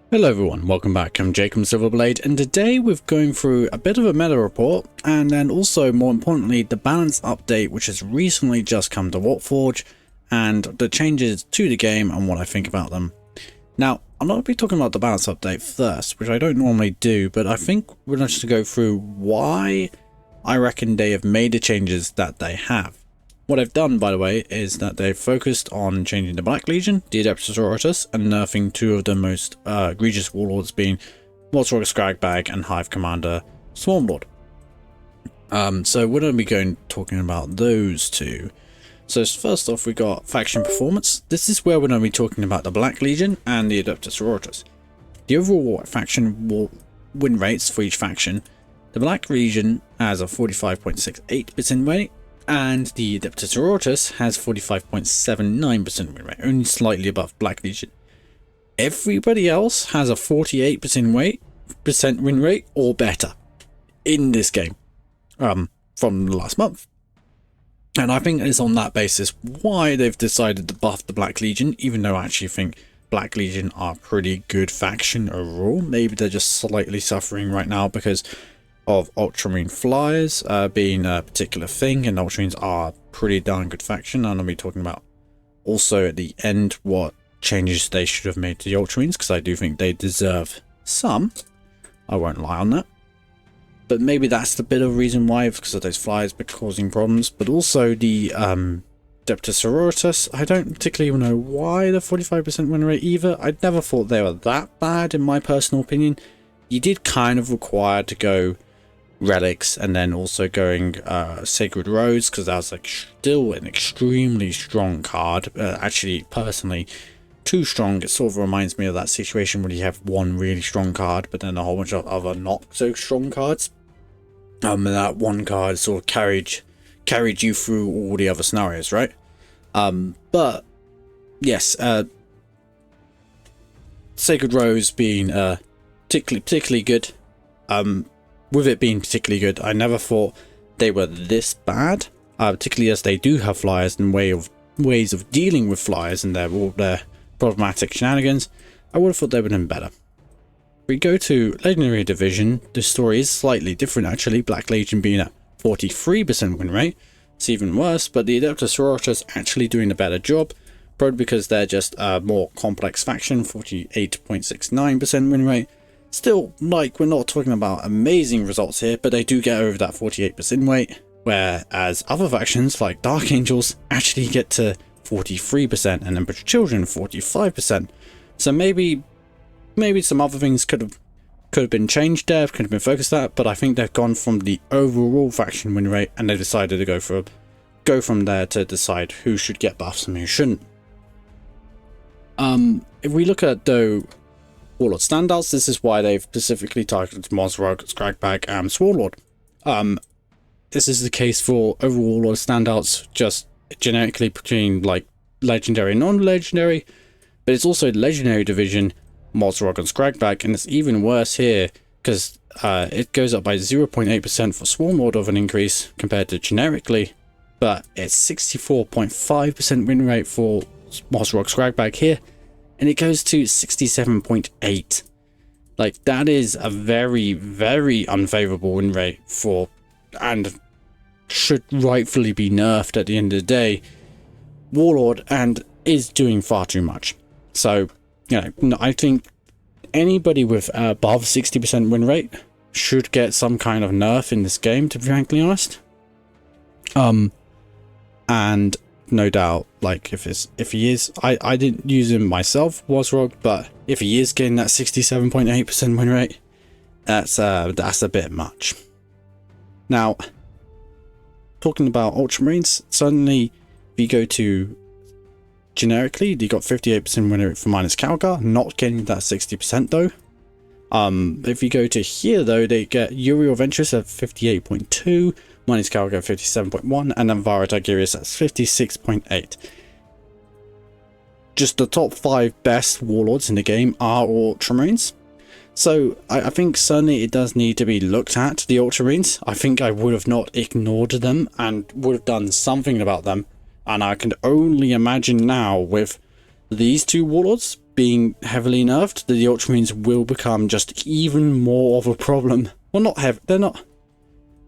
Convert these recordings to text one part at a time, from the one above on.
Hello everyone, welcome back. I'm Jacob Silverblade, and today we're going through a bit of a meta report, and then also, more importantly, the balance update which has recently just come to Warpforge, and the changes to the game and what I think about them. Now, I'm not going to be talking about the balance update first, which I don't normally do, but I think we're just to go through why I reckon they have made the changes that they have. What they've done, by the way, is that they've focused on changing the Black Legion, the Adeptus Sororitas, and nerfing two of the most egregious warlords, being Warpforge Scragbag and Hive Commander Swarmlord. So we're going to be talking about those two. So first off, we got faction performance. This is where we're going to be talking about the Black Legion and the Adeptus Sororitas. The overall faction win rates for each faction. The Black Legion has a 45.68% rate, and the Adeptus Sororitas has 45.79% win rate, only slightly above Black Legion. Everybody else has a 48% win rate or better in this game from the last month. And I think it's on that basis why they've decided to buff the Black Legion, even though I actually think Black Legion are a pretty good faction overall. Maybe they're just slightly suffering right now because of Ultramarine Flyers being a particular thing, and Ultramarines are a pretty darn good faction, and I'll be talking about also at the end what changes they should have made to the Ultramarines, because I do think they deserve some. I won't lie on that. But maybe that's the bit of reason why, because of those Flyers causing problems. But also the Adeptus Sororitas, I don't particularly know why the 45% win rate either. I never thought they were that bad in my personal opinion. You did kind of require to go relics and then also going sacred roads, because that was like still an extremely strong card. Actually, personally, too strong. It sort of reminds me of that situation where you have one really strong card but then a whole bunch of other not so strong cards, and that one card sort of carried you through all the other scenarios, right? But yes, sacred roads being particularly good. With it being particularly good, I never thought they were this bad, particularly as they do have Flyers and ways of dealing with Flyers and all their problematic shenanigans. I would have thought they would have been better. If we go to Legendary Division, the story is slightly different actually, Black Legion being at 43% win rate. It's even worse, but the Adeptus Sororitas actually doing a better job, probably because they're just a more complex faction, 48.69% win rate. Still, like, we're not talking about amazing results here, but they do get over that 48% weight, whereas other factions like Dark Angels actually get to 43% and Emperor's Children 45%. So maybe some other things could have been changed there, could have been focused at, but I think they've gone from the overall faction win rate and they decided to go from there to decide who should get buffs and who shouldn't. If we look at though Warlord standouts, this is why they've specifically targeted Mozrog, Scragbag, and Swarlord. This is the case for overall Warlord standouts, just generically between like legendary and non-legendary, but it's also legendary division, Mozrog and Scragbag, and it's even worse here because it goes up by 0.8% for Swarmlord of an increase compared to generically, but it's 64.5% win rate for Mozrog Scragbag here, and it goes to 67.8. Like, that is a very, very unfavorable win rate for, and should rightfully be nerfed at the end of the day, Warlord, and is doing far too much. So, you know, I think anybody with above 60% win rate should get some kind of nerf in this game, to be frankly honest. And no doubt, like, if he is, I didn't use him myself, Warrog, but if he is getting that 67.8% win rate, that's a bit much. Now, talking about Ultramarines, suddenly if you go to generically, they got 58% win rate for minus Calgar, not getting that 60% though. If you go to here though, they get Uriel Ventress at 58.2, minus Calgar 57.1, and then Vara Tigurius at 56.8. Just the top 5 best warlords in the game are Ultramarines. So I think certainly it does need to be looked at, the Ultramarines. I think I would have not ignored them and would have done something about them. And I can only imagine now with these two warlords being heavily nerfed, the Ultramarines will become just even more of a problem. Well, not heavy, they're not.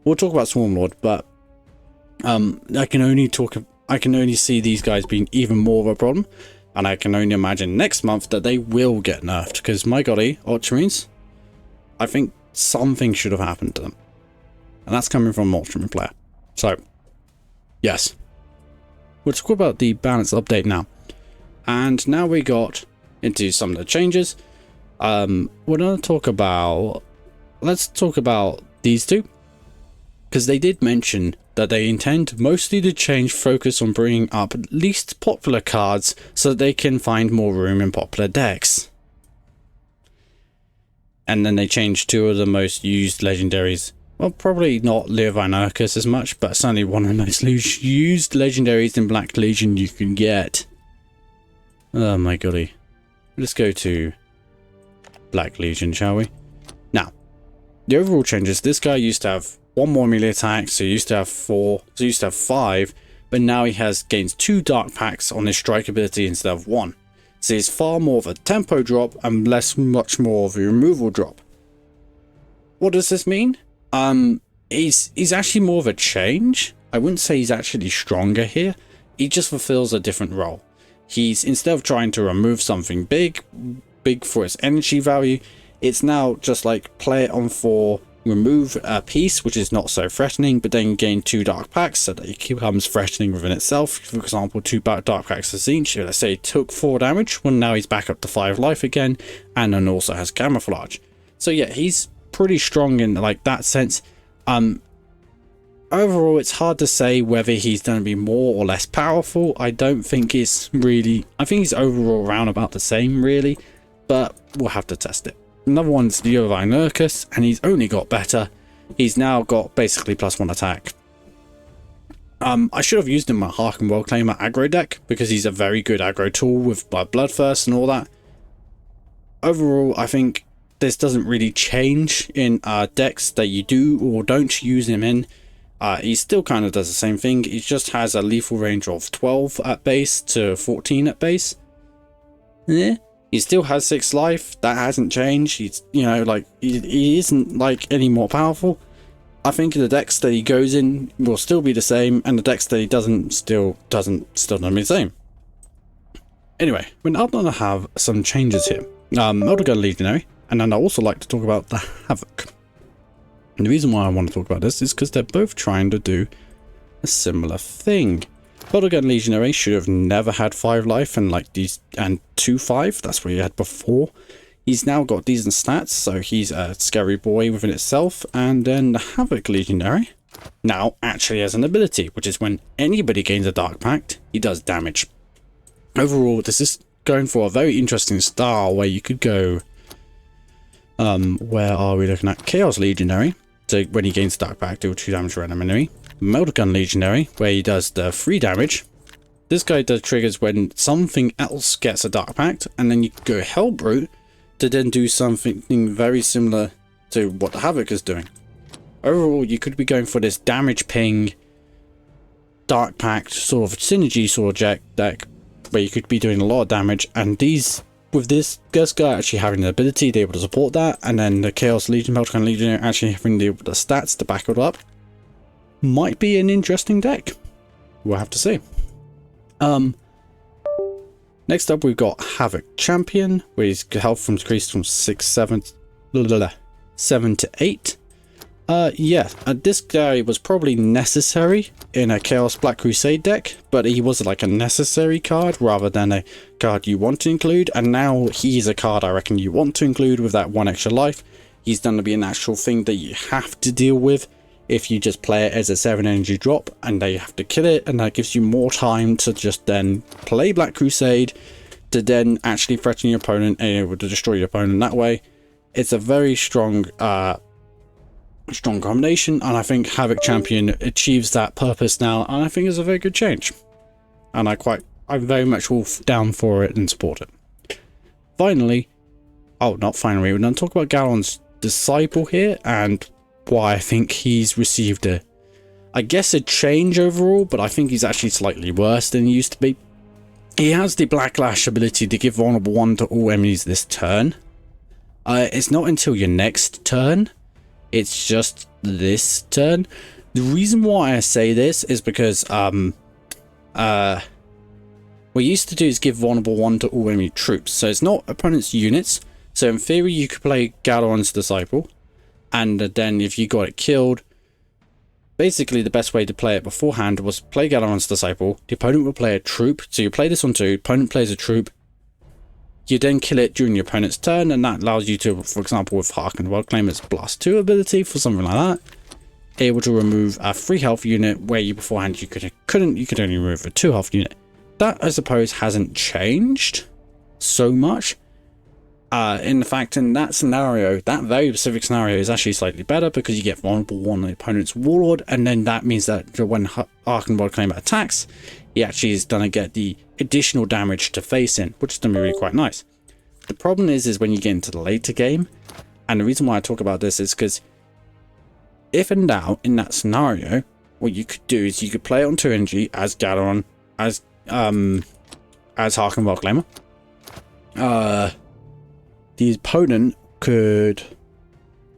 We'll talk about Swarmlord, but I can only see these guys being even more of a problem, and I can only imagine next month that they will get nerfed, because my golly, Ultramarines, I think something should have happened to them. And that's coming from an Ultramarine player. So, yes. We'll talk about the balance update now. And now we got into some of the changes. We're going to talk about... Let's talk about these two. Because they did mention that they intend mostly to change focus on bringing up least popular cards so that they can find more room in popular decks. And then they changed two of the most used legendaries. Well, probably not Leviathan Urcus as much, but certainly one of the most used legendaries in Black Legion you can get. Oh my golly. Let's go to Black Legion, shall we? Now, the overall changes, this guy used to have one more melee attack, so he used to have 4, so he used to have 5, but now he gains 2 dark packs on his strike ability instead of 1. So he's far more of a tempo drop and much more of a removal drop. What does this mean? He's actually more of a change. I wouldn't say he's actually stronger here. He just fulfills a different role. He's, instead of trying to remove something big for its energy value, it's now just like play it on 4, remove a piece which is not so threatening, but then gain 2 dark packs so that it becomes threatening within itself. For example, 2 dark packs as each. Let's say he took 4 damage, well now he's back up to 5 life again, and then also has camouflage. So yeah, he's pretty strong in like that sense. Overall, it's hard to say whether he's going to be more or less powerful. I don't think it's really... I think he's overall around about the same, really. But we'll have to test it. Another one's Leviathan Urcus, and he's only got better. He's now got basically +1 attack. I should have used him in my Hark and Worldclaimer aggro deck, because he's a very good aggro tool with Bloodthirst and all that. Overall, I think this doesn't really change in decks that you do or don't use him in. He still kind of does the same thing. He just has a lethal range of 12 at base to 14 at base. Yeah. He still has 6 life. That hasn't changed. He's, you know, like, he isn't like any more powerful. I think the decks that he goes in will still be the same, and the decks that he doesn't still be the same. Anyway, we're now going to have some changes here. Elder Gun Legionary, and then I also like to talk about the Havoc. And the reason why I want to talk about this is because they're both trying to do a similar thing. Elder Gun Legionary should have never had 5 life and 2-5. That's what he had before. He's now got decent stats, so he's a scary boy within itself. And then the Havoc Legionary now actually has an ability, which is when anybody gains a Dark Pact, he does damage. Overall, this is going for a very interesting style where you could go... where are we looking at? Chaos Legionary. So when he gains Dark Pact, deal 2 damage to random enemy. Melter Gun Legionary, where he does the 3 damage. This guy does triggers when something else gets a Dark Pact, and then you go Hellbrute to then do something very similar to what the Havoc is doing. Overall, you could be going for this damage ping, Dark Pact sort of synergy sort of deck, where you could be doing a lot of damage, and these... With this guy actually having the ability to be able to support that, and then the Chaos Legion, Melter Gun Legionary actually having the stats to back it up, might be an interesting deck. We'll have to see. Next up, we've got Havoc Champion, where his health increased from 7 to 8. This guy was probably necessary in a Chaos Black Crusade deck, but he was like a necessary card rather than a card you want to include, and now he's a card I reckon you want to include with that 1 extra life. He's going to be an actual thing that you have to deal with if you just play it as a 7 energy drop, and then you have to kill it, and that gives you more time to just then play Black Crusade to then actually threaten your opponent and able to destroy your opponent that way. It's a very strong combination, and I think Havoc Champion achieves that purpose now, and I think it's a very good change, and I'm very much all down for it and support it. Finally, we're going to talk about Galon's Disciple here, and why I think he's received I guess a change overall, but I think he's actually slightly worse than he used to be. He has the Blacklash ability to give vulnerable 1 to all enemies this turn. It's not until your next turn. It's just this turn. The reason why I say this is because what you used to do is give vulnerable 1 to all enemy troops. So it's not opponent's units. So in theory, you could play Galaron's Disciple, and then if you got it killed, basically the best way to play it beforehand was play Galaron's Disciple. The opponent will play a troop. So you play this on 2. Opponent plays a troop. You then kill it during your opponent's turn, and that allows you to, for example, with Harkened Worldclaimer's Blast 2 ability for something like that, able to remove a 3 health unit where you beforehand you could only remove a 2 health unit. That, I suppose, hasn't changed so much. In fact, in that scenario, that very specific scenario is actually slightly better because you get vulnerable 1 on the opponent's Warlord, and then that means that when Harkened Worldclaimer attacks, he actually is going to get the additional damage to face in, which is going to be really quite nice. The problem is when you get into the later game, and the reason why I talk about this is because if in doubt, in that scenario, what you could do is you could play it on 2 energy as Galaron, as Harkened Worldclaimer. The opponent could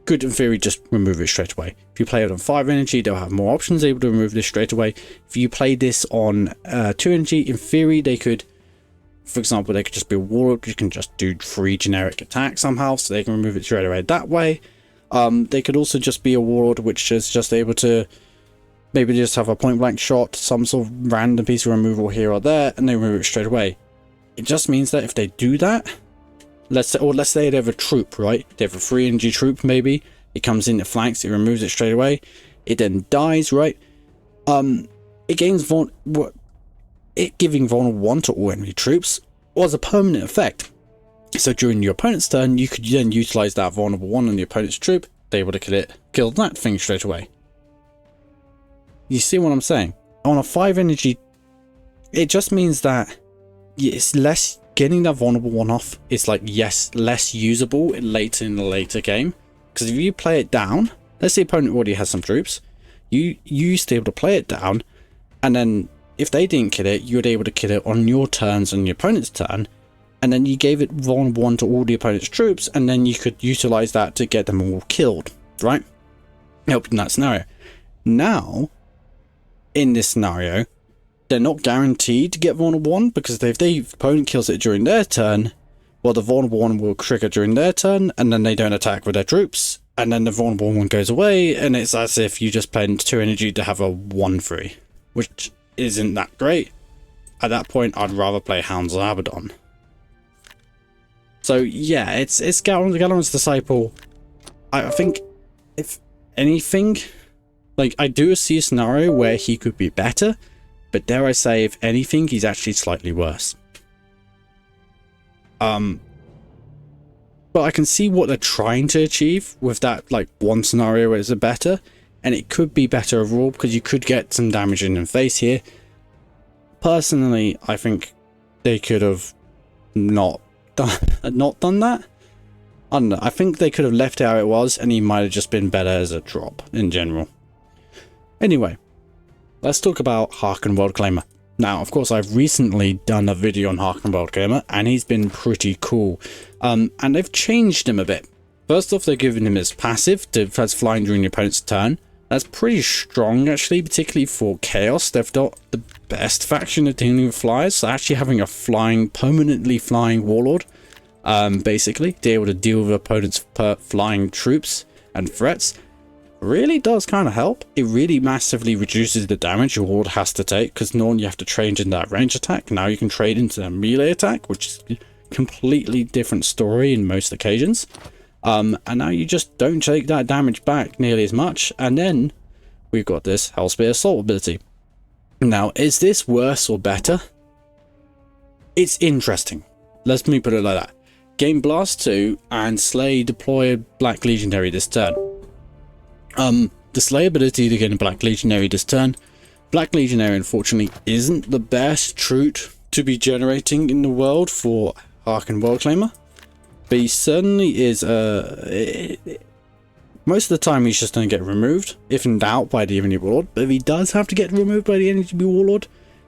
in theory just remove it straight away. If you play it on 5 energy, they'll have more options able to remove this straight away. If you play this on 2 energy, in theory they could, for example, they could just be a Warlord. You can just do 3 generic attacks somehow, so they can remove it straight away that way. They could also just be a Warlord which is just able to maybe just have a point blank shot, some sort of random piece of removal here or there, and they remove it straight away. It just means that if they do that, let's say they have a troop, right? They have a 3 energy troop maybe. It comes in, it flanks, it removes it straight away. It then dies, right? It gains giving vulnerable 1 to all enemy troops was a permanent effect. So during your opponent's turn, you could then utilize that vulnerable 1 on the opponent's troop. They're able to kill that thing straight away. You see what I'm saying? On a 5 energy, it just means that it's less. Getting that vulnerable 1 off is like, yes, less usable later in the later game. Because if you play it down, let's say the opponent already has some troops, you used to be able to play it down, and then if they didn't kill it, you were able to kill it on your turns and your opponent's turn, and then you gave it vulnerable 1 to all the opponent's troops, and then you could utilize that to get them all killed, right? Help in that scenario. Now, in this scenario, they're not guaranteed to get vulnerable 1, because if the opponent kills it during their turn, well, the vulnerable 1 will trigger during their turn, and then they don't attack with their troops, and then the vulnerable 1 goes away, and it's as if you just spend 2 energy to have a 1/3, which isn't that great. At that point, I'd rather play Hounds of Abaddon. So yeah, it's Galaron's Disciple. I think, if anything, like, I do see a scenario where he could be better, but dare I say, if anything, he's actually slightly worse. But I can see what they're trying to achieve with that, like, one scenario where it's a better, and it could be better overall because you could get some damage in the face here. Personally, I think they could have not done that. I don't know. I think they could have left it how it was, and he might have just been better as a drop in general. Anyway, let's talk about Harkened Worldclaimer. Now, of course, I've recently done a video on Harkened Worldclaimer, and he's been pretty cool. And they've changed him a bit. First off, they're giving him his passive as flying during your opponent's turn. That's pretty strong, actually, particularly for Chaos. They've got the best faction of dealing with flyers, so actually having a permanently flying Warlord, basically, to be able to deal with opponents' flying troops and threats, really does kind of help. It really massively reduces the damage your Warlord has to take, because normally you have to trade into that range attack. Now you can trade into the melee attack, which is a completely different story in most occasions. And now you just don't take that damage back nearly as much. And then we've got this Hellspear Assault ability. Now, is this worse or better? It's interesting. Let me put it like that. Gain Blast 2 and Slay deploy a Black Legionary this turn. The Slay ability to gain a Black Legionary this turn. Black Legionary, unfortunately, isn't the best troop to be generating in the world for Harkened Worldclaimer. But he certainly is, most of the time he's just going to get removed, if in doubt, by the Enemy Warlord. But if he does have to get removed by the Enemy Warlord,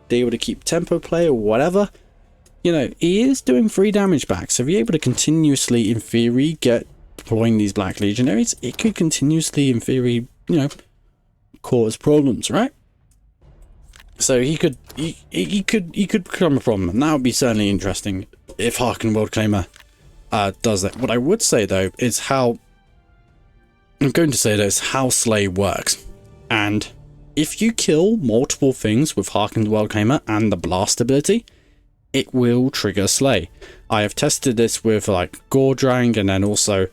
they're able to keep tempo play or whatever, you know, he is doing 3 damage back. So if you're able to continuously, in theory, get deploying these Black Legionaries, it could continuously, in theory, you know, cause problems, right? So he could become a problem, and that would be certainly interesting if Harken Worldclaimer does that. What I would say though is how Slay works, and if you kill multiple things with Harkened Worldclaimer and the blast ability, it will trigger Slay. I have tested this with like Gordrang, and then also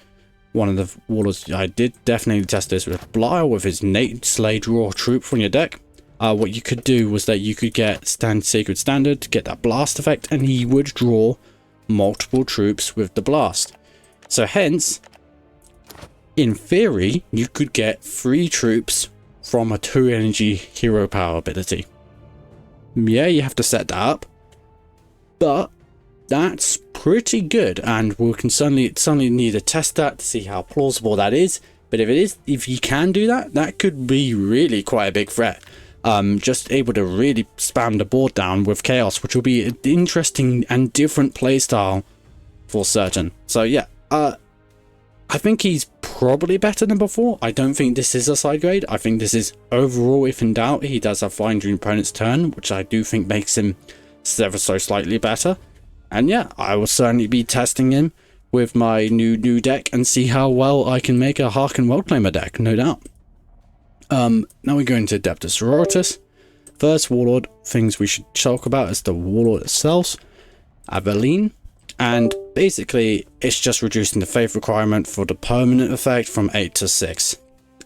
one of the warlords. I did definitely test this with Belial with his innate Slay draw troop from your deck. What you could do was that you could get Sacred Standard to get that blast effect, and he would draw multiple troops with the blast. So hence, in theory, you could get 3 troops from a 2 energy hero power ability. Yeah, you have to set that up, but that's pretty good, and we can certainly need to test that to see how plausible that is. But if you can do that, that could be really quite a big threat. Just able to really spam the board down with chaos, which will be an interesting and different playstyle for certain. So yeah, I think he's probably better than before. I don't think this is a side grade. I think this is overall, if in doubt, he does have flying during opponent's turn, which I do think makes him ever so slightly better. And yeah, I will certainly be testing him with my new deck and see how well I can make a Harken Worldclaimer deck, no doubt. Now we go into Adeptus Sororitas. First warlord things we should talk about is the warlord itself, Aveline, and basically it's just reducing the faith requirement for the permanent effect from 8 to 6.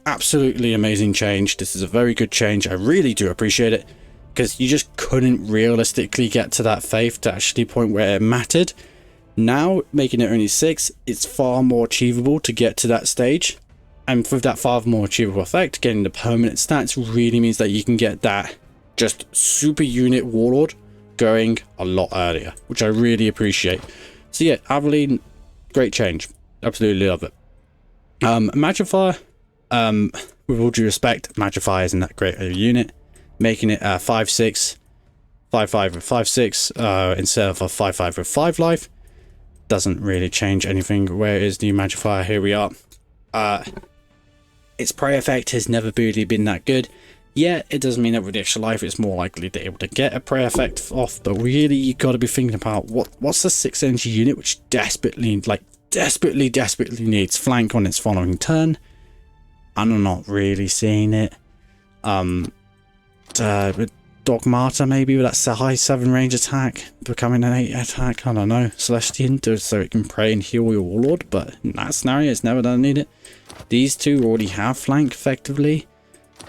Absolutely amazing change. This is a very good change. I really do appreciate it, because you just couldn't realistically get to that faith to actually point where it mattered. Now making it only 6, it's far more achievable to get to that stage. And with that far more achievable effect, getting the permanent stats really means that you can get that just super unit warlord going a lot earlier, which I really appreciate. So yeah, Aveline, great change. Absolutely love it. Magifier, with all due respect, Magifier isn't that great of a unit. Making it 5/6, 5/5 with 5/6 instead of a 5/5 with 5 life doesn't really change anything. Where is the Magifier? Here we are. Its prey effect has never really been that good. Yeah, it doesn't mean that with the extra life it's more likely to be able to get a prey effect off, but really you got to be thinking about what's the 6 energy unit which desperately needs flank on its following turn. I'm not really seeing it. With Dogmata maybe with that high 7 range attack becoming an 8 attack. I don't know. Celestian so it can pray and heal your warlord, but in that scenario it's never gonna need it. These two already have flank effectively.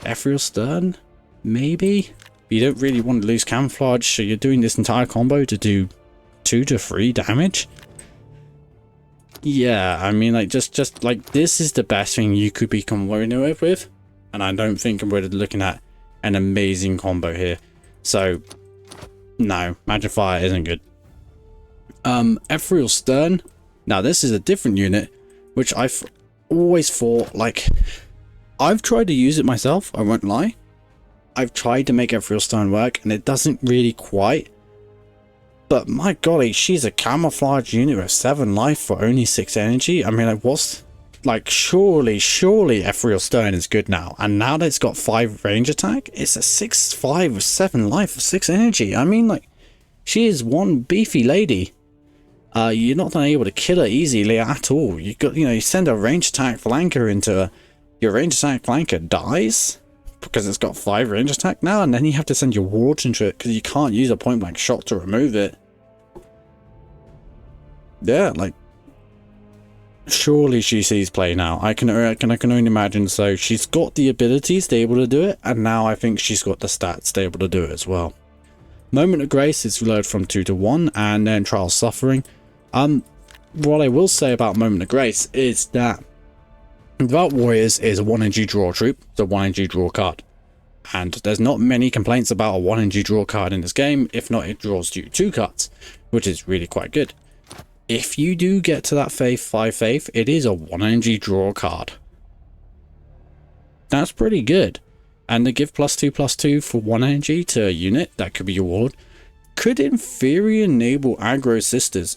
Ethereal Stern, maybe? But you don't really want to lose camouflage, so you're doing this entire combo to do 2 to 3 damage. Yeah, I mean, like just like this is the best thing you could be comboing it with, and I don't think we're looking at an amazing combo here. So no, Magifier isn't good. Ethereal Stern, now this is a different unit which I've always thought, like, I've tried to use it myself, I won't lie. I've tried to make Ethereal Stern work and it doesn't really quite, but my golly, she's a camouflage unit with 7 life for only 6 energy. I mean, surely Ethereal Stern is good now, and now that it's got 5 range attack, it's a 6/5 with 7 life for 6 energy. I mean, like, she is one beefy lady. You're not able to kill her easily at all. You send a range attack flanker into her, your range attack flanker dies because it's got 5 range attack now, and then you have to send your warlord into it because you can't use a point blank shot to remove it. Yeah, like, surely she sees play now. I can only imagine. So she's got the abilities to be able to do it, and now I think she's got the stats to be able to do it as well. Moment of Grace is lowered from 2 to 1, and then Trial Suffering. What I will say about Moment of Grace is that Devout Warriors is a 1 energy draw troop, it's a 1 energy draw card. And there's not many complaints about a 1 energy draw card in this game. If not, it draws you 2 cards, which is really quite good. If you do get to that 5 faith, it is a 1 energy draw card. That's pretty good. And to give +2/+2 for 1 energy to a unit, that could be your warlord, could in theory enable aggro sisters.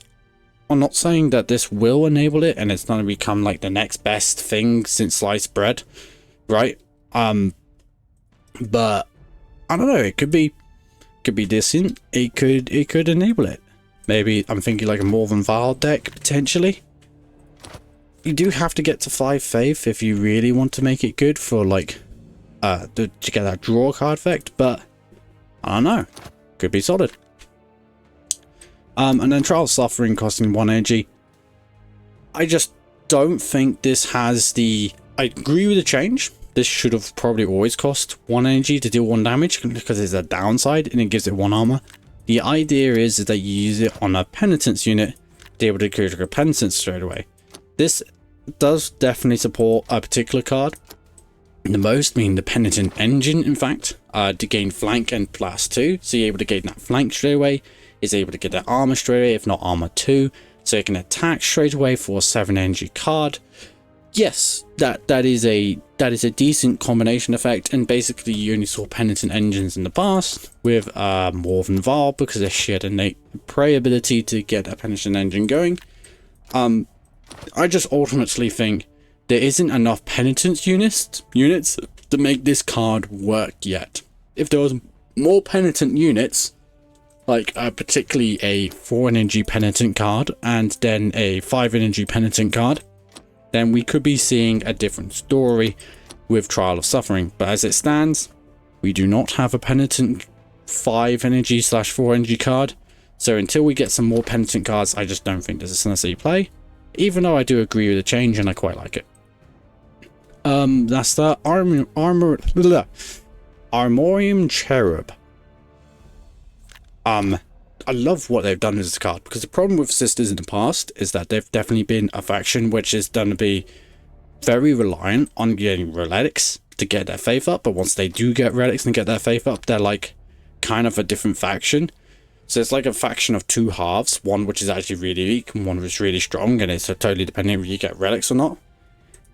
I'm not saying that this will enable it and it's going to become like the next best thing since sliced bread, right? But I don't know, it could be decent. It could enable it. Maybe I'm thinking like a more than Val deck potentially. You do have to get to 5 faith if you really want to make it good for like to get that draw card effect, but I don't know, could be solid. And then Trial of Suffering costing 1 energy. I just don't think this has the... I agree with the change. This should have probably always cost 1 energy to deal 1 damage because it's a downside and it gives it 1 armor. The idea is that you use it on a penitence unit to be able to trigger penitence straight away. This does definitely support a particular card the most, meaning the Penitent Engine, in fact, to gain flank and +2. So you're able to gain that flank straight away. Is able to get that armor straight away, if not armor 2, so you can attack straight away for a 7 energy card. Yes, that is a decent combination effect, and basically you only saw Penitent Engines in the past with more than Val because she had innate prey ability to get a Penitent Engine going. I just ultimately think there isn't enough Penitence units to make this card work yet. If there was more Penitent units, like particularly a 4 energy Penitent card and then a 5 energy Penitent card, then we could be seeing a different story with Trial of Suffering. But as it stands, we do not have a Penitent 5 energy / 4 energy card. So until we get some more Penitent cards, I just don't think this is a necessary play. Even though I do agree with the change and I quite like it. That's the Armorium Cherub. I love what they've done with this card, because the problem with sisters in the past is that they've definitely been a faction which is going to be very reliant on getting relics to get their faith up, but once they do get relics and get their faith up, they're like kind of a different faction. So it's like a faction of 2 halves, one which is actually really weak and one which is really strong, and it's totally depending if you get relics or not.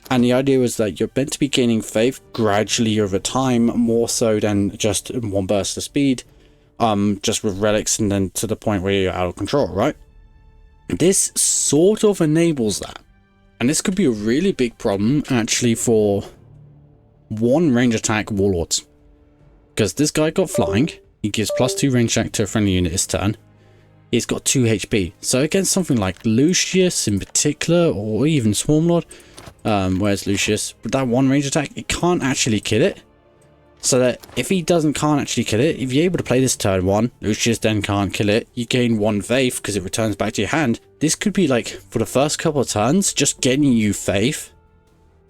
And the idea is that you're meant to be gaining faith gradually over time, more so than just in one burst of speed. Just with relics and then to the point where you're out of control, right? This sort of enables that. And this could be a really big problem actually for 1 range attack warlords. Because this guy got flying, he gives +2 range attack to a friendly unit his turn. He's got 2 HP. So against something like Lucius in particular, or even Swarmlord, where's Lucius? With that 1 range attack, it can't actually kill it. So that if he can't actually kill it, if you're able to play this turn 1, Lucius then can't kill it, you gain 1 faith because it returns back to your hand. This could be like, for the first couple of turns, just getting you faith,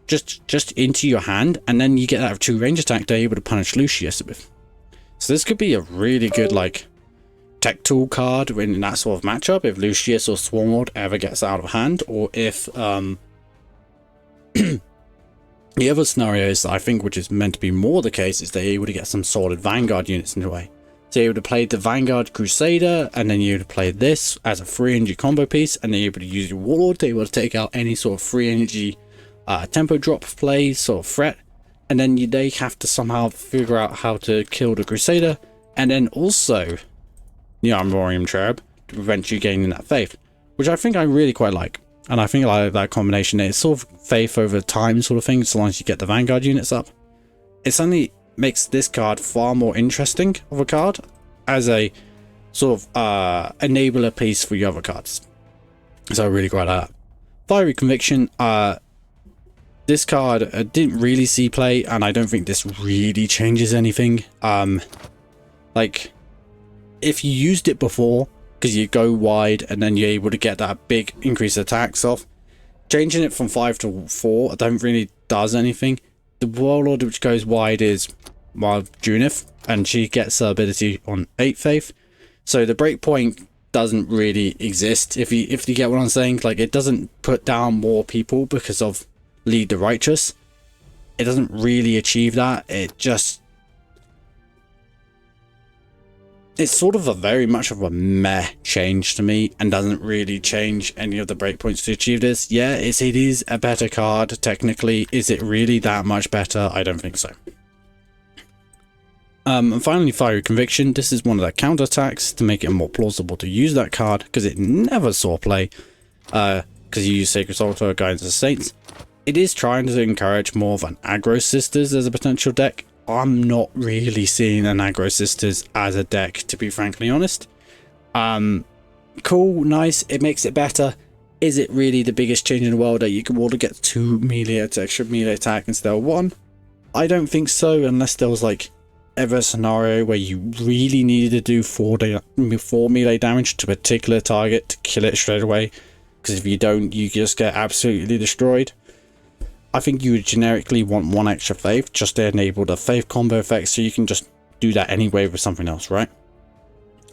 just into your hand, and then you get that 2 range attack they're able to punish Lucius with. So this could be a really good like tech tool card in that sort of matchup if Lucius or Swarmlord ever gets out of hand, or if the other scenario is, I think, which is meant to be more the case, is they're able to get some solid Vanguard units in the way. So you're able to play the Vanguard Crusader, and then you're able to play this as a 3 energy combo piece, and then you're able to use your Warlord to be able to take out any sort of 3 energy tempo drop play, sort of threat. And then they have to somehow figure out how to kill the Crusader, and then also the Armorium Cherub to prevent you gaining that faith, which I think I really quite like. And I think I like that combination. It's sort of faith over time sort of thing, so long as you get the Vanguard units up. It suddenly makes this card far more interesting of a card as a sort of enabler piece for your other cards. So I really quite like that. Fiery Conviction. This card didn't really see play, and I don't think this really changes anything. Like, if you used it before, because you go wide and then you're able to get that big increase attacks off, changing it from 5 to 4 I don't really does anything. The Warlord which goes wide is Junith, and she gets her ability on 8 faith, so the breakpoint doesn't really exist, if you get what I'm saying. Like, it doesn't put down more people because of Lead the Righteous. It doesn't really achieve that. It's sort of a very much of a meh change to me, and doesn't really change any of the breakpoints to achieve this. Yeah, it is a better card technically. Is it really that much better? I don't think so. And finally, Fiery Conviction. This is one of the counterattacks to make it more plausible to use that card, because it never saw play, because you use Sacred Altar, Guidance of Saints. It is trying to encourage more of an Aggro Sisters as a potential deck. I'm not really seeing an Aggro Sisters as a deck, to be frankly honest. Cool, nice, it makes it better. Is it really the biggest change in the world that you can want to get 2 melee extra melee attack instead of 1? I don't think so, unless there was like ever a scenario where you really needed to do 4 melee damage to a particular target to kill it straight away, because if you don't, you just get absolutely destroyed. I think you would generically want 1 extra faith just to enable the faith combo effect, so you can just do that anyway with something else, right?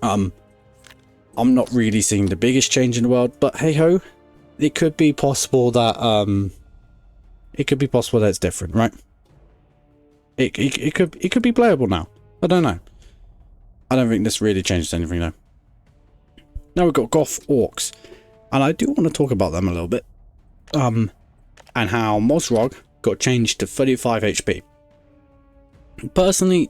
I'm not really seeing the biggest change in the world, but hey ho, it could be possible that it's different, right? It could be playable now. I don't know. I don't think this really changes anything though. Now we've got Goth Orcs, and I do want to talk about them a little bit. And how Mosrog got changed to 35 HP. Personally,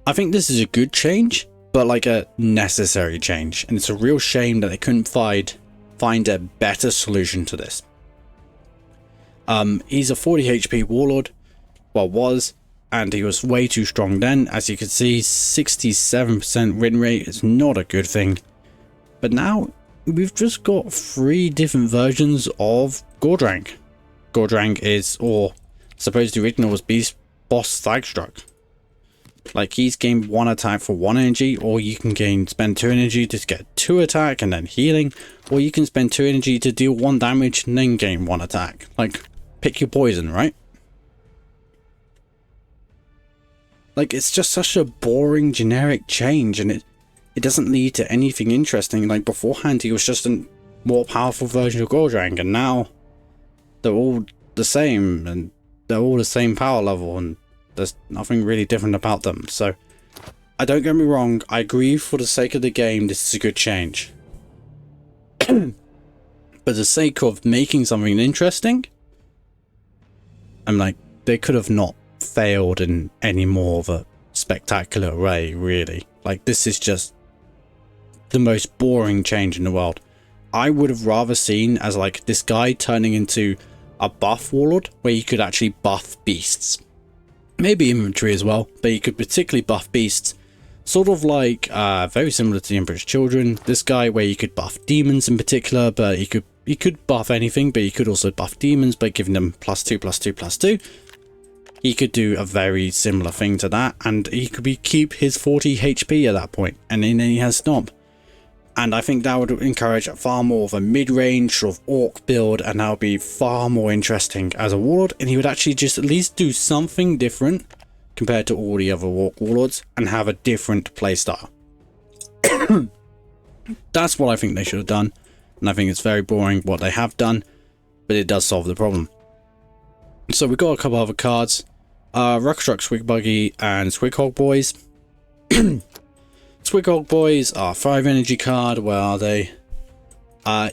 I think this is a good change, but like a necessary change, and it's a real shame that they couldn't find a better solution to this. He's a 40 HP warlord, well was, and he was way too strong then. As you can see, 67% win rate is not a good thing. But now we've just got 3 different versions of Gordrang. Gordrang is, or suppose the original was Beast Boss Flagstruck. Like, he's gained 1 attack for 1 energy, or you can spend 2 energy to get 2 attack and then healing, or you can spend 2 energy to deal 1 damage and then gain 1 attack. Like, pick your poison, right? Like, it's just such a boring generic change, and it doesn't lead to anything interesting. Like, beforehand he was just a more powerful version of Gordrang, and now they're all the same, and they're all the same power level, and there's nothing really different about them. So, don't get me wrong, I agree for the sake of the game this is a good change. But the sake of making something interesting, I'm like, they could have not failed in any more of a spectacular way, really. Like, this is just the most boring change in the world. I would have rather seen as like this guy turning into a buff warlord, where you could actually buff beasts. Maybe inventory as well, but you could particularly buff beasts. Sort of like, very similar to the Emperor's Children. This guy where you could buff demons in particular, but you could buff anything, but you could also buff demons by giving them +2/+2/+2. He could do a very similar thing to that, and he could keep his 40 HP at that point, and then he has Stomp. And I think that would encourage far more of a mid-range sort of orc build, and that would be far more interesting as a warlord, and he would actually just at least do something different compared to all the other orc warlords, and have a different playstyle. That's what I think they should have done, and I think it's very boring what they have done, but it does solve the problem. So we've got a couple other cards, Ruckstruck, Swigbuggy, and Swighog Boys. Swighog Boys are 5 energy card. Where are they?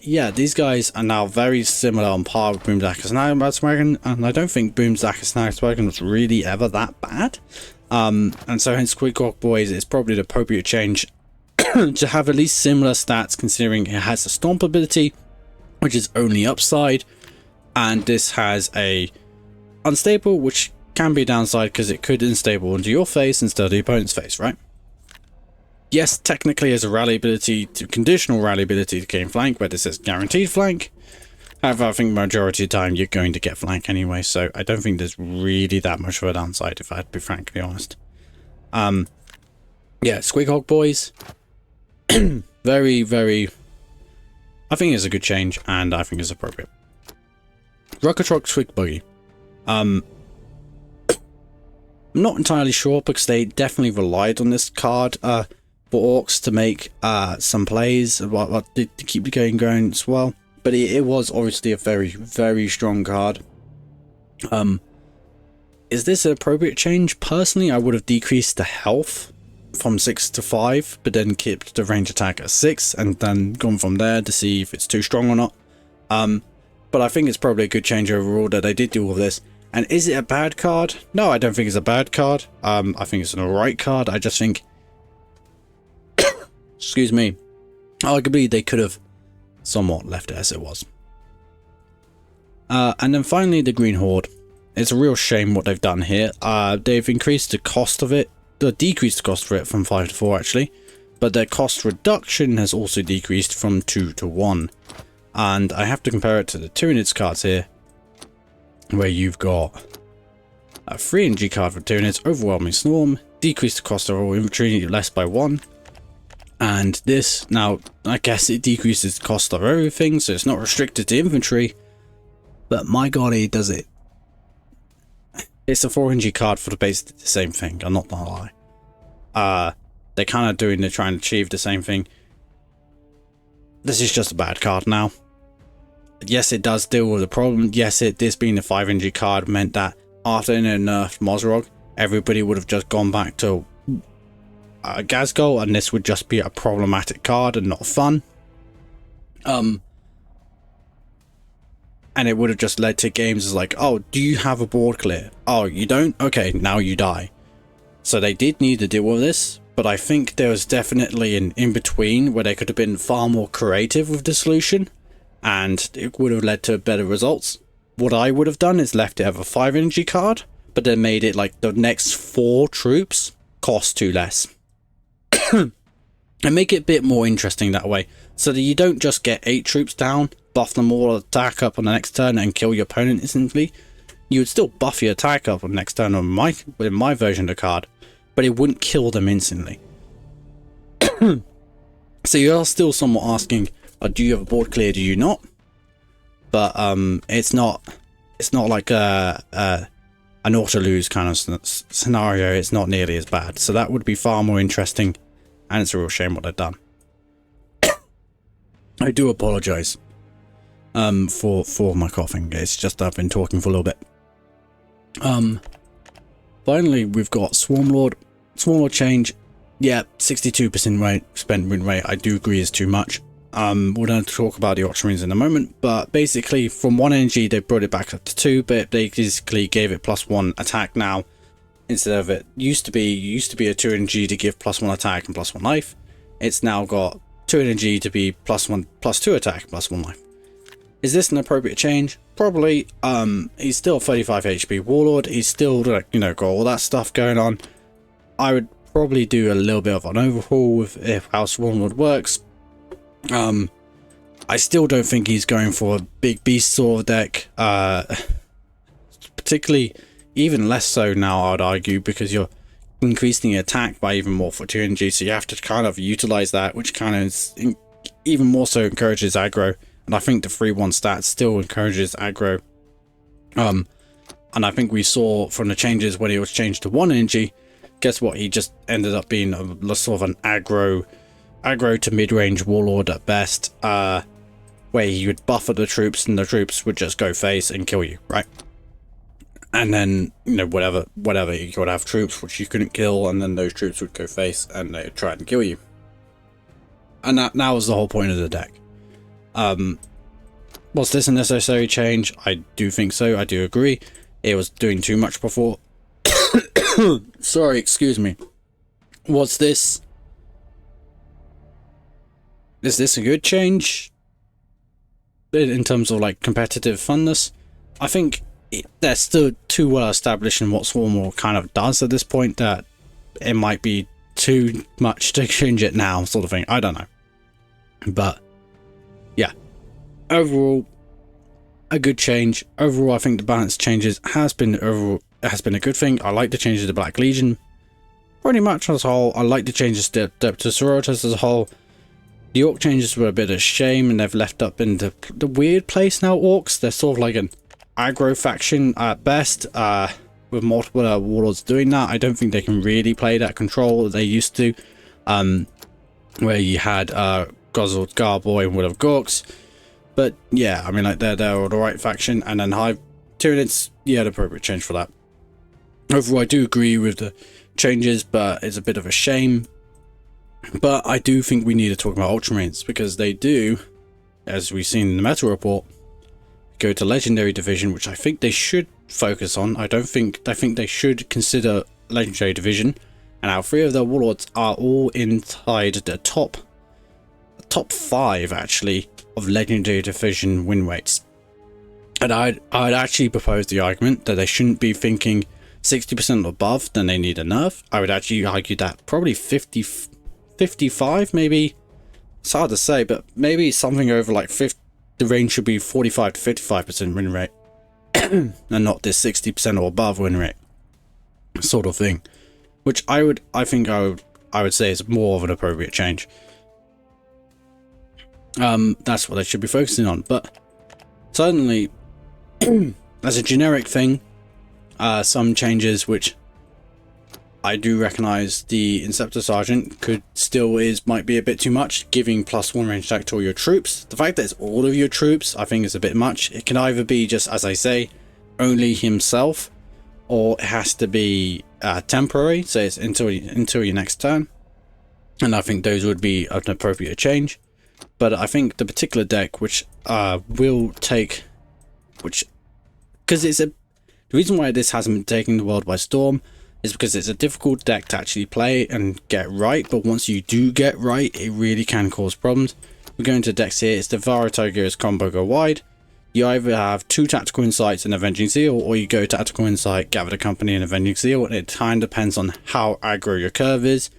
Yeah, these guys are now very similar on par with Boomzack and Snagwagon, and I don't think Boomzack and Snagwagon was really ever that bad. And so hence Swighog Boys is probably the appropriate change to have at least similar stats, considering it has a Stomp ability, which is only upside, and this has a Unstable, which can be a downside because it could unstable into your face instead of the opponent's face, right? Yes, technically has a rally ability, to conditional rally ability to gain flank, where this says guaranteed flank. However, I think majority of the time you're going to get flank anyway, so I don't think there's really that much of a downside, if I had to be frankly honest. Yeah, Squighog Boys. Very, very... I think it's a good change, and I think it's appropriate. Ruckatrock Swigbuggy. I'm not entirely sure, because they definitely relied on this card for orcs to make some plays, to keep the game going as well. But it was obviously a very, very strong card. Is this an appropriate change? Personally, I would have decreased the health from 6 to 5, but then kept the range attack at 6, and then gone from there to see if it's too strong or not. But I think it's probably a good change overall that they did do all of this. And is it a bad card? No, I don't think it's a bad card. I think it's an alright card. I just think, excuse me, arguably they could have somewhat left it as it was. And then finally the Green Horde. It's a real shame what they've done here. They've increased the cost of it, decreased the cost for it from 5 to 4 actually, but their cost reduction has also decreased from 2 to 1. And I have to compare it to the Tyranids cards here, where you've got a 3 energy card for Tyranids, Overwhelming Swarm, decrease the cost of all infantry less by 1. And this, now, I guess it decreases the cost of everything, so it's not restricted to infantry, but my god, it does it. It's a 4 energy card for basically the same thing, I'm not gonna lie. They're kind of they're trying to achieve the same thing. This is just a bad card now. Yes, it does deal with the problem. Yes, this being a 5 energy card meant that after they nerfed Mozrog, everybody would have just gone back to Gazgol, and this would just be a problematic card and not fun. And it would have just led to games as like, oh, do you have a board clear? Oh, you don't? Okay, now you die. So they did need to deal with this, but I think there was definitely an in-between where they could have been far more creative with the solution, and it would have led to better results. What I would have done is left it as a 5 energy card, but then made it like the next 4 troops cost 2 less. And make it a bit more interesting that way, so that you don't just get 8 troops down, buff them all, attack up on the next turn and kill your opponent instantly. You would still buff your attack up on the next turn on my version of the card, but it wouldn't kill them instantly. So you are still somewhat asking, do you have a board clear, do you not? But it's not like an auto lose kind of scenario. It's not nearly as bad, so that would be far more interesting, and it's a real shame what they've done. I do apologize for my coughing. It's just I've been talking for a little bit. Finally we've got Swarmlord. Swarmlord change. Yeah, 62% spent win rate. I do agree is too much. We're going to talk about the Ultramarines in a moment, but basically from 1 energy they brought it back up to 2, but they basically gave it +1 attack now, instead of it used to be a 2 energy to give +1 attack and +1 life. It's now got 2 energy to be +2 attack, +1 life. Is this an appropriate change? Probably. He's still 35 HP Warlord. He's still, you know, got all that stuff going on. I would probably do a little bit of an overhaul with how Swarmlord works. I still don't think he's going for a big beast sort of deck. Particularly, even less so now, I'd argue, because you're increasing the attack by even more for 2 energy, so you have to kind of utilize that, which kind of even more so encourages aggro. And I think the 3-1 stat still encourages aggro. And I think we saw from the changes when he was changed to 1 energy, guess what? He just ended up being a sort of an aggro to mid-range warlord at best, where he would buffer the troops and the troops would just go face and kill you, right? And then, you know, whatever, you could have troops which you couldn't kill, and then those troops would go face and they would try and kill you. And that was the whole point of the deck. Was this a necessary change? I do think so. I do agree. It was doing too much before. Sorry, excuse me. Was this... Is this a good change? In terms of like competitive funness? I think they're still too well established in what Swarmlord kind of does at this point that it might be too much to change it now, sort of thing. I don't know. But yeah, overall, a good change. Overall, I think the balance changes has been a good thing. I like the changes to Black Legion pretty much as a whole. I like the changes to Sororitas as a whole. The Orc changes were a bit of a shame, and they've left up in the weird place now. Orcs, they're sort of like an aggro faction at best, with multiple warlords doing that. I don't think they can really play that control that they used to, where you had Guzzled Garboy and Wood of Gorks. But yeah, I mean, like they're the right faction, and then Hive Tyranids, yeah, the appropriate change for that. Overall, I do agree with the changes, but it's a bit of a shame. But I do think we need to talk about Ultramarines, because they do, as we've seen in the meta report, go to Legendary Division, which I think they should focus on. I think they should consider Legendary Division, and our 3 of their warlords are all inside the top 5 actually of Legendary Division win rates. And I'd actually propose the argument that they shouldn't be thinking 60% above, then they need a nerf. I would actually argue that probably 55 maybe. It's hard to say, but maybe something over like 50, the range should be 45 to 55% win rate. And not this 60% or above win rate sort of thing. Which I would say is more of an appropriate change. That's what they should be focusing on. But certainly, as a generic thing, some changes which I do recognize the Inceptor Sergeant might be a bit too much, giving +1 range attack to all your troops. The fact that it's all of your troops, I think is a bit much. It can either be just, as I say, only himself, or it has to be temporary, so it's until your next turn. And I think those would be an appropriate change. But I think the particular deck which because the reason why this hasn't been taking the world by storm is because it's a difficult deck to actually play and get right, but once you do get right, it really can cause problems. We're going to decks here. It's the Vara Tigris combo go wide. You either have 2 Tactical Insights and Avenging Zeal, or you go Tactical Insight, Gather the Company and Avenging Zeal, and it kind of depends on how aggro your curve is.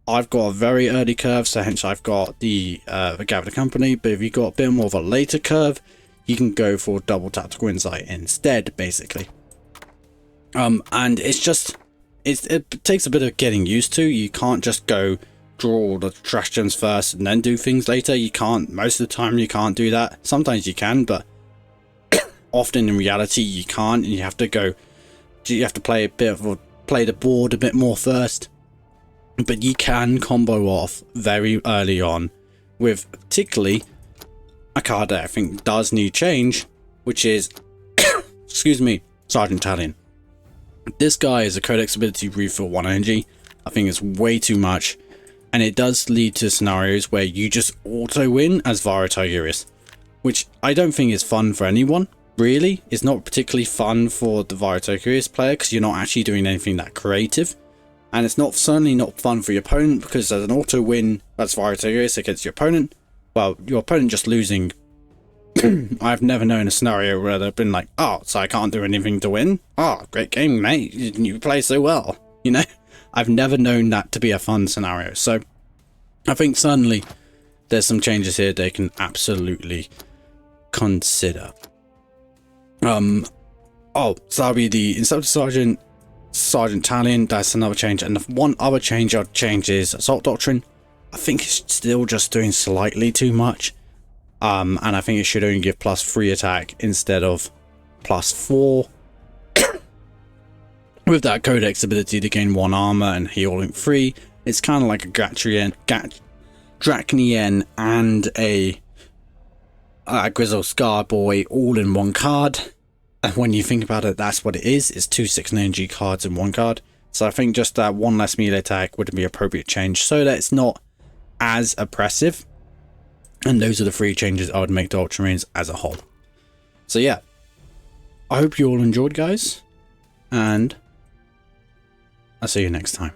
I've got a very early curve, so hence I've got the Gather the Company, but if you've got a bit more of a later curve, you can go for double Tactical Insight instead, basically. And it's just, it takes a bit of getting used to. You can't just go draw all the trash gems first and then do things later. You can't, most of the time you can't do that. Sometimes you can, but often in reality you can't, and you have to play the board a bit more first. But you can combo off very early on with particularly a card that I think does need change, which is excuse me, Sergeant Talion. This guy is a Codex ability refill 1 energy. I think it's way too much, and it does lead to scenarios where you just auto win as Vara Tigris, which I don't think is fun for anyone. Really, it's not particularly fun for the Vara Tigris player because you're not actually doing anything that creative. And it's certainly not fun for your opponent, because as an auto win as Vara Tigris against your opponent, well, your opponent just losing. I've never known a scenario where they've been like, oh, so I can't do anything to win? Oh, great game, mate. You play so well. You know, I've never known that to be a fun scenario. So I think certainly there's some changes here they can absolutely consider. So that'll be the Inceptor Sergeant Talion. That's another change. And the one other change I'd change is Assault Doctrine. I think it's still just doing slightly too much. And I think it should only give +3 attack instead of +4. With that Codex ability to gain 1 armor and healing 3, it's kind of like a Draconian and a Grizzle Scar Boy all in one card. And when you think about it, that's what it is. It's 2 6 energy cards in one card. So I think just that 1 less melee attack would be appropriate change so that it's not as oppressive. And those are the 3 changes I would make to Ultramarines as a whole. So yeah, I hope you all enjoyed, guys, and I'll see you next time.